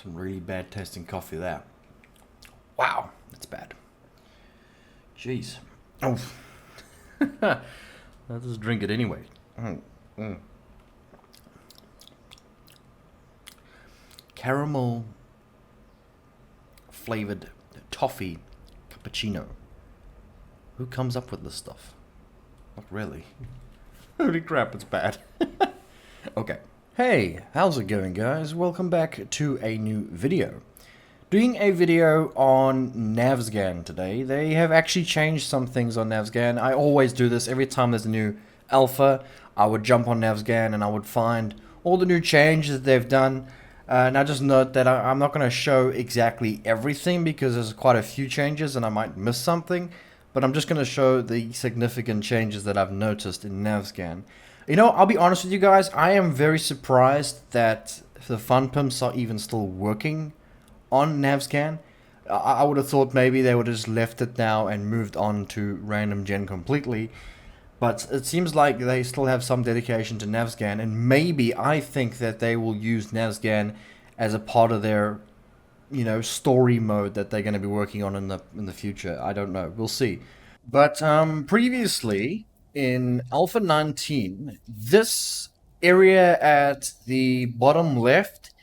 Some really bad tasting coffee there. Wow, that's bad. Jeez. Oh. I'll just drink it anyway. Caramel flavored toffee cappuccino. Who comes up with this stuff? Not really. Holy crap, it's bad. Okay. Hey, how's it going, guys? Welcome back to a new video. Doing a video on Navezgane today. They have actually changed some things on Navezgane. I always do this every time there's a new alpha. I would jump on Navezgane and I would find all the new changes that they've done. Now just note that I'm not going to show exactly everything because there's quite a few changes and I might miss something. But I'm just going to show the significant changes that I've noticed in Navezgane. You know, I'll be honest with you guys, I am very surprised that the fun pimps are even still working on Navezgane. I would have thought maybe they would have just left it now and moved on to random gen completely. But it seems like they still have some dedication to Navezgane, and maybe I think that they will use Navezgane as a part of their, you know, story mode that they're going to be working on in the future. I don't know. We'll see. But previously in Alpha 19, this area at the bottom left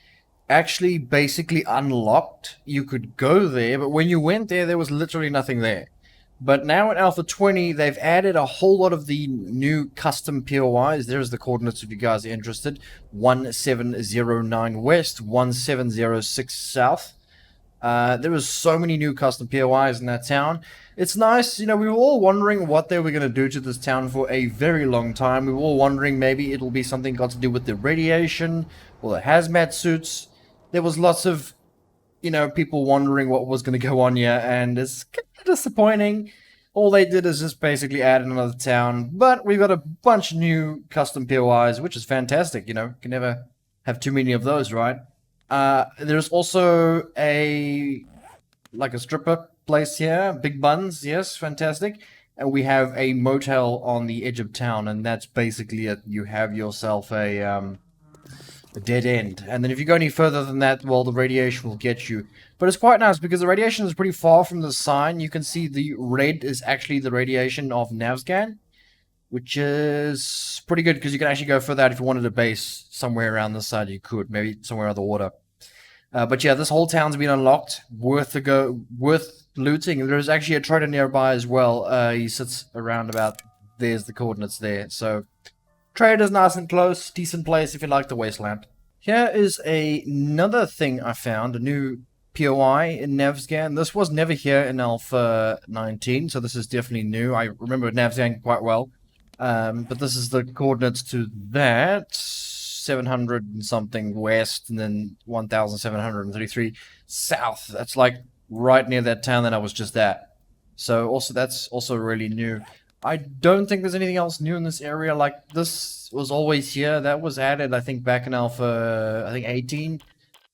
actually basically unlocked. You could go there, but when you went there, there was literally nothing there. But now in Alpha 20, they've added a whole lot of the new custom POIs. There's the coordinates if you guys are interested. 1709 west, 1706 south. There was so many new custom POIs in that town. It's nice, you know, we were all wondering what they were going to do to this town for a very long time. We were all wondering maybe it'll be something got to do with the radiation or the hazmat suits. There was lots of, you know, people wondering what was going to go on here, and it's kind of disappointing. All they did is just basically add another town, but we've got a bunch of new custom POIs, which is fantastic, you know, can never have too many of those, right? There's also a stripper place here, Big Buns, yes, fantastic. And we have a motel on the edge of town, and that's basically it. You have yourself a dead end. And then if you go any further than that, well, the radiation will get you. But it's quite nice because the radiation is pretty far from the sign. You can see the red is actually the radiation of Navezgane, which is pretty good because you can actually go further out if you wanted a base somewhere around this side. You could, maybe somewhere underwater. But yeah, this whole town's been unlocked. Worth looting. There's actually a trader nearby as well. He sits around about, there's the coordinates there. So trader's nice and close. Decent place if you like the wasteland. Here is another thing I found. A new POI in Navezgane. This was never here in Alpha 19. So this is definitely new. I remember Navezgane quite well. But this is the coordinates to that. 700 and something west, and then 1733 south. That's like right near that town that I was just at. So also that's also really new. I don't think there's anything else new in this area. Like this was always here. That was added, I think, back in Alpha, 18.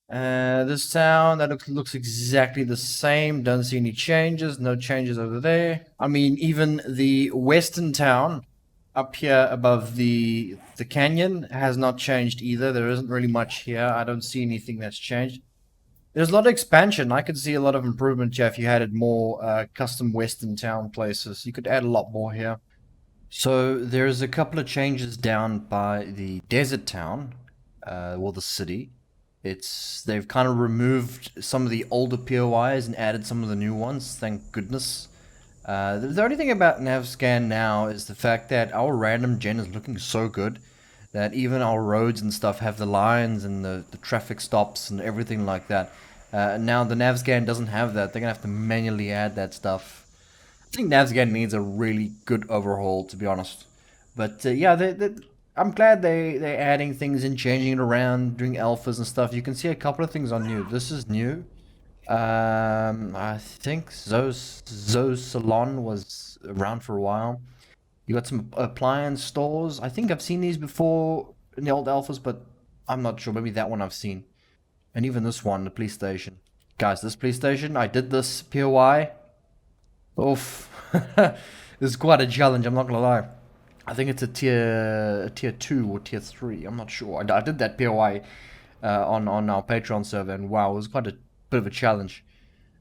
This town, that looks exactly the same. Don't see any changes. No changes over there. I mean, even the western town up here above the canyon has not changed either. There isn't really much here. I don't see anything that's changed. There's a lot of expansion. I could see a lot of improvement here if you added more custom western town places. You could add a lot more here. So there's a couple of changes down by the desert town, or the city. They've kind of removed some of the older POIs and added some of the new ones. Thank goodness. The only thing about Navezgane now is the fact that our random gen is looking so good that even our roads and stuff have the lines and the traffic stops and everything like that. Now the Navezgane doesn't have that. They're going to have to manually add that stuff. I think Navezgane needs a really good overhaul, to be honest. But yeah, I'm glad they're adding things and changing it around, doing alphas and stuff. You can see a couple of things on new. This is new. I think Zoe's Salon was around for a while. You got some appliance stores. I think I've seen these before in the old alphas, but I'm not sure. Maybe that one I've seen. And even this one, the police station. Guys, this police station, I did this POI. Oof. This is quite a challenge, I'm not gonna lie. I think it's a tier 2 or tier 3. I'm not sure. I did that POI on our Patreon server, and wow, it was quite a bit of a challenge.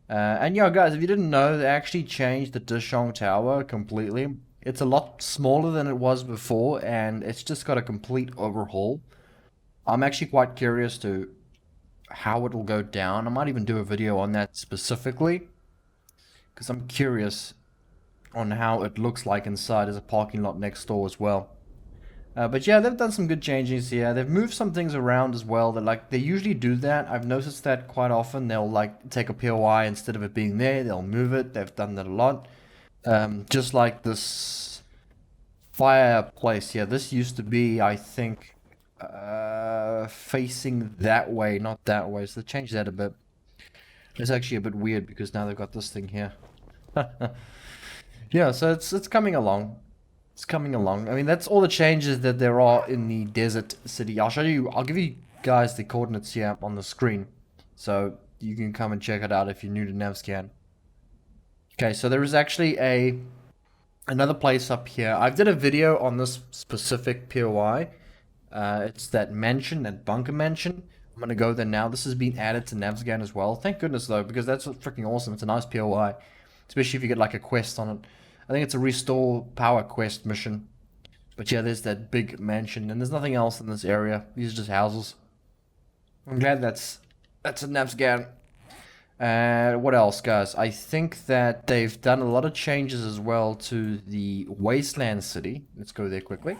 And yeah, guys, if you didn't know, they actually changed the Dishong Tower completely. It's a lot smaller than it was before, and it's just got a complete overhaul. I'm actually quite curious to how it will go down. I might even do a video on that specifically, because I'm curious on how it looks like inside. There's a parking lot next door as well. But yeah, they've done some good changes here. They've moved some things around as well. That like they usually do that. I've noticed that quite often. They'll like take a POI instead of it being there. They'll move it. They've done that a lot. Just like this fireplace here. This used to be, I think, facing that way, not that way. So they changed that a bit. It's actually a bit weird because now they've got this thing here. Yeah, so it's coming along. It's coming along. I mean, that's all the changes that there are in the desert city. I'll give you guys the coordinates here on the screen. So you can come and check it out if you're new to Navezgane. Okay, so there is actually another place up here. I did a video on this specific POI. It's that mansion, that bunker mansion. I'm gonna go there now. This has been added to Navezgane as well. Thank goodness though, because that's freaking awesome. It's a nice POI, especially if you get like a quest on it. I think it's a restore power quest mission. But yeah, there's that big mansion, and there's nothing else in this area. These are just houses. I'm glad that's a Navezgane. What else, guys? I think that they've done a lot of changes as well to the Wasteland City. Let's go there quickly.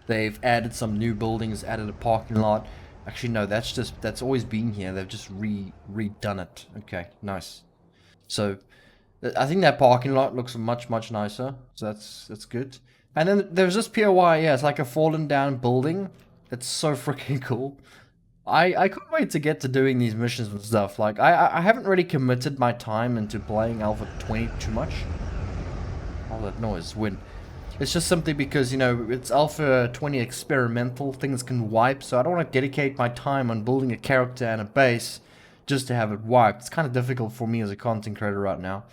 They've added some new buildings, added a parking lot. Actually, no, that's always been here. They've just redone it. Okay, nice. So I think that parking lot looks much nicer. So that's good. And then there's this POI. Yeah, it's like a fallen down building. It's so freaking cool. I can't wait to get to doing these missions and stuff. Like I haven't really committed my time into playing Alpha 20 too much. All that noise, wind. It's just simply because, you know, it's Alpha 20 experimental, things can wipe, so I don't want to dedicate my time on building a character and a base just to have it wiped. It's kind of difficult for me as a content creator right now.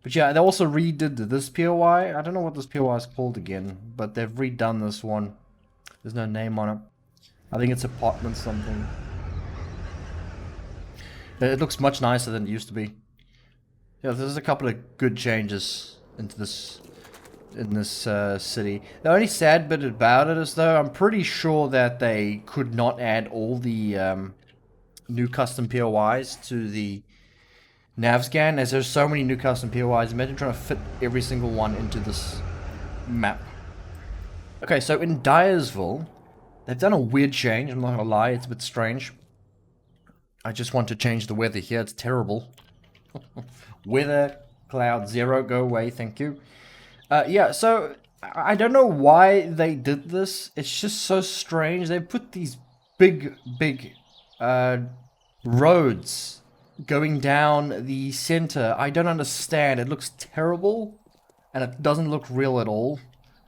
But yeah, they also redid this POI. I don't know what this POI is called again, but they've redone this one. There's no name on it. I think it's apartment something. It looks much nicer than it used to be. Yeah, there's a couple of good changes into this in this city. The only sad bit about it is though, I'm pretty sure that they could not add all the new custom POIs to the Navezgane, as there's so many new custom POIs. Imagine trying to fit every single one into this map. Okay, so in Dyersville, they've done a weird change, I'm not gonna lie, it's a bit strange. I just want to change the weather here, it's terrible. Weather, cloud 0, go away, thank you. Yeah, so I don't know why they did this. It's just so strange. They put these big roads going down the center. I don't understand. It looks terrible, and it doesn't look real at all.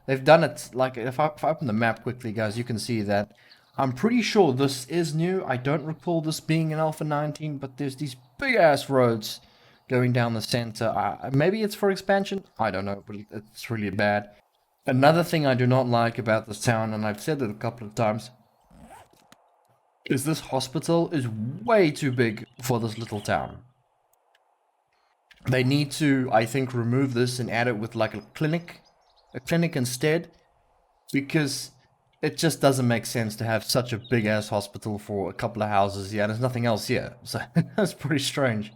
They've done it, like, if I open the map quickly, guys, you can see that. I'm pretty sure this is new. I don't recall this being in Alpha 19, but there's these big-ass roads going down the center. Maybe it's for expansion? I don't know, but it's really bad. Another thing I do not like about this town, and I've said it a couple of times, is this hospital is way too big for this little town. They need to, I think, remove this and add it with like a clinic instead, because it just doesn't make sense to have such a big-ass hospital for a couple of houses here, and there's nothing else here, so that's pretty strange.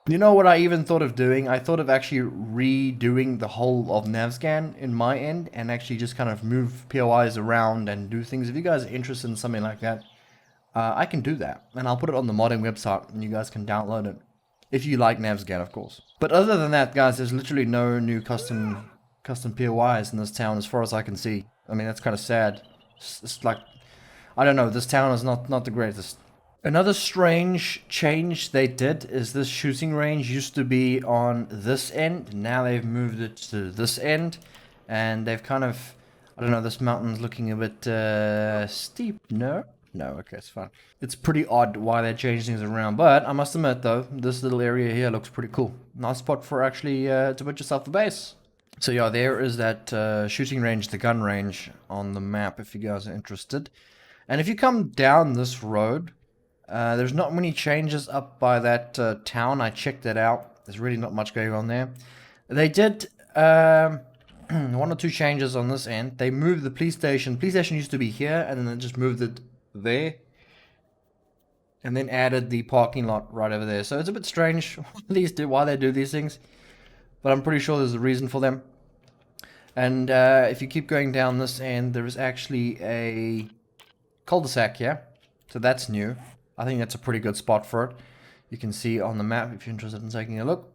You know what I even thought of doing? I thought of actually redoing the whole of Navezgane in my end and actually just kind of move POIs around and do things. If you guys are interested in something like that, I can do that. And I'll put it on the modding website and you guys can download it. If you like Navezgane, of course. But other than that, guys, there's literally no new custom POIs in this town as far as I can see. I mean, that's kind of sad. It's like, I don't know, this town is not the greatest. Another strange change they did is this shooting range used to be on this end. Now they've moved it to this end. And they've kind of, I don't know, this mountain's looking a bit steep. No? No, okay, it's fine. It's pretty odd why they changed things around. But I must admit though, this little area here looks pretty cool. Nice spot for actually to put yourself a base. So yeah, there is that shooting range, the gun range on the map if you guys are interested. And if you come down this road, there's not many changes up by that town. I checked that out. There's really not much going on there. They did one or two changes on this end. They moved the police station. Police station used to be here, and then they just moved it there. And then added the parking lot right over there. So it's a bit strange why they do these things. But I'm pretty sure there's a reason for them. And if you keep going down this end, there is actually a cul-de-sac here. So that's new. I think that's a pretty good spot for it. You can see on the map if you're interested in taking a look.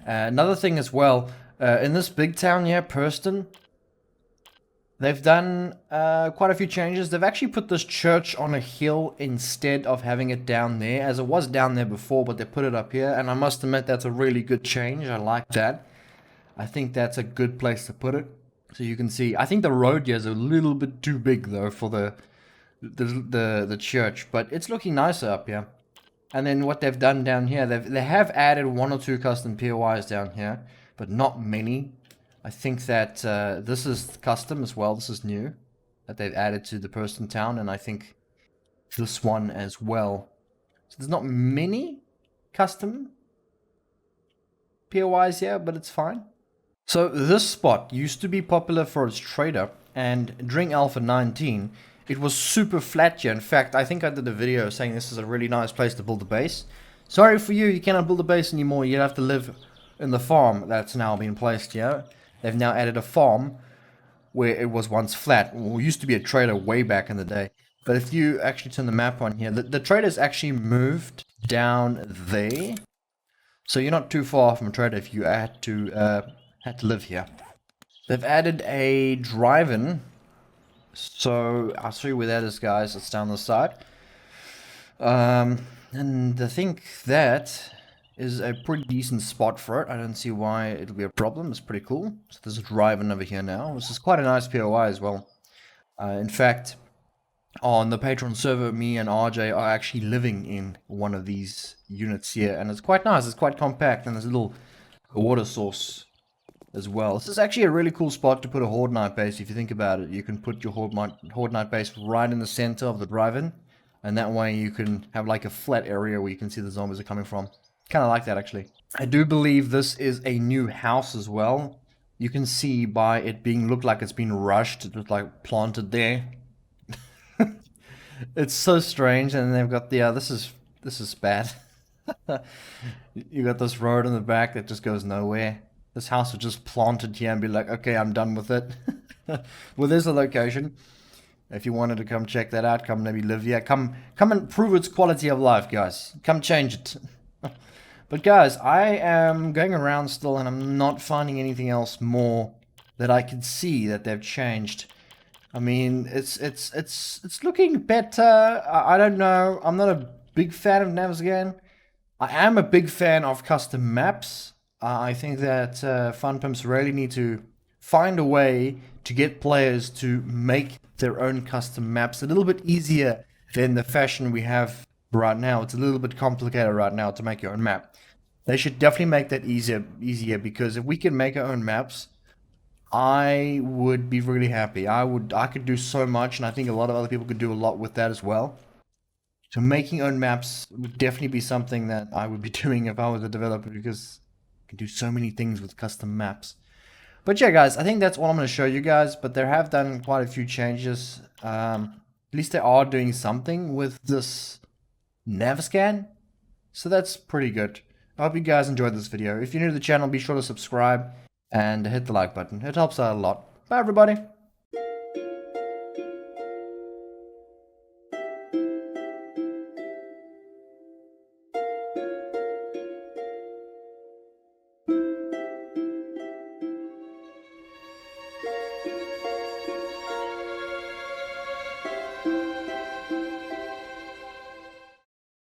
Another thing as well, in this big town here, Purston, they've done quite a few changes. They've actually put this church on a hill instead of having it down there, as it was down there before, but they put it up here. And I must admit, that's a really good change. I like that. I think that's a good place to put it. So you can see, I think the road here is a little bit too big though for the church, but it's looking nicer up here. And then what they've done down here, they have added one or two custom POIs down here, but not many. I think that this is custom as well. This is new that they've added to the Purston town, and I think this one as well. So there's not many custom POIs here, but it's fine. So this spot used to be popular for its trader, and during Alpha 19, it was super flat here. In fact, I think I did a video saying this is a really nice place to build a base. Sorry for you, you cannot build a base anymore. You have to live in the farm that's now been placed here. They've now added a farm where it was once flat. Well, it used to be a trader way back in the day. But if you actually turn the map on here, the trader's actually moved down there. So you're not too far from a trader if you had to live here. They've added a drive-in. So I'll show you where that is, guys. It's down the side. And I think that is a pretty decent spot for it. I don't see why it'll be a problem. It's pretty cool. So there's a drive-in over here now. This is quite a nice POI as well. In fact, on the Patreon server, me and RJ are actually living in one of these units here. And it's quite nice. It's quite compact. And there's a little water source as well. This is actually a really cool spot to put a Horde Night base. If you think about it, you can put your Horde Night base right in the center of the drive-in. And that way you can have like a flat area where you can see the zombies are coming from. Kind of like that, actually. I do believe this is a new house as well. You can see by it being look like it's been rushed. It was like planted there. It's so strange. And they've got the this is bad. You got this road in the back that just goes nowhere. This house was just planted here and be like, okay, I'm done with it. Well, there's a location. If you wanted to come check that out, come maybe live here. Come and improve its quality of life, guys. Come change it. But guys, I am going around still and I'm not finding anything else more that I can see that they've changed. I mean, it's looking better. I don't know. I'm not a big fan of Navezgane. I am a big fan of custom maps. I think that Fun Pimps really need to find a way to get players to make their own custom maps a little bit easier than the fashion we have right now. It's a little bit complicated right now to make your own map. They should definitely make that easier because if we can make our own maps, I would be really happy. I could do so much, and I think a lot of other people could do a lot with that as well. So making own maps would definitely be something that I would be doing if I was a developer, because you can do so many things with custom maps. But yeah, guys, I think that's all I'm going to show you guys. But they have done quite a few changes. At least they are doing something with this Navezgane. So that's pretty good. I hope you guys enjoyed this video. If you're new to the channel, be sure to subscribe and hit the like button. It helps out a lot. Bye, everybody.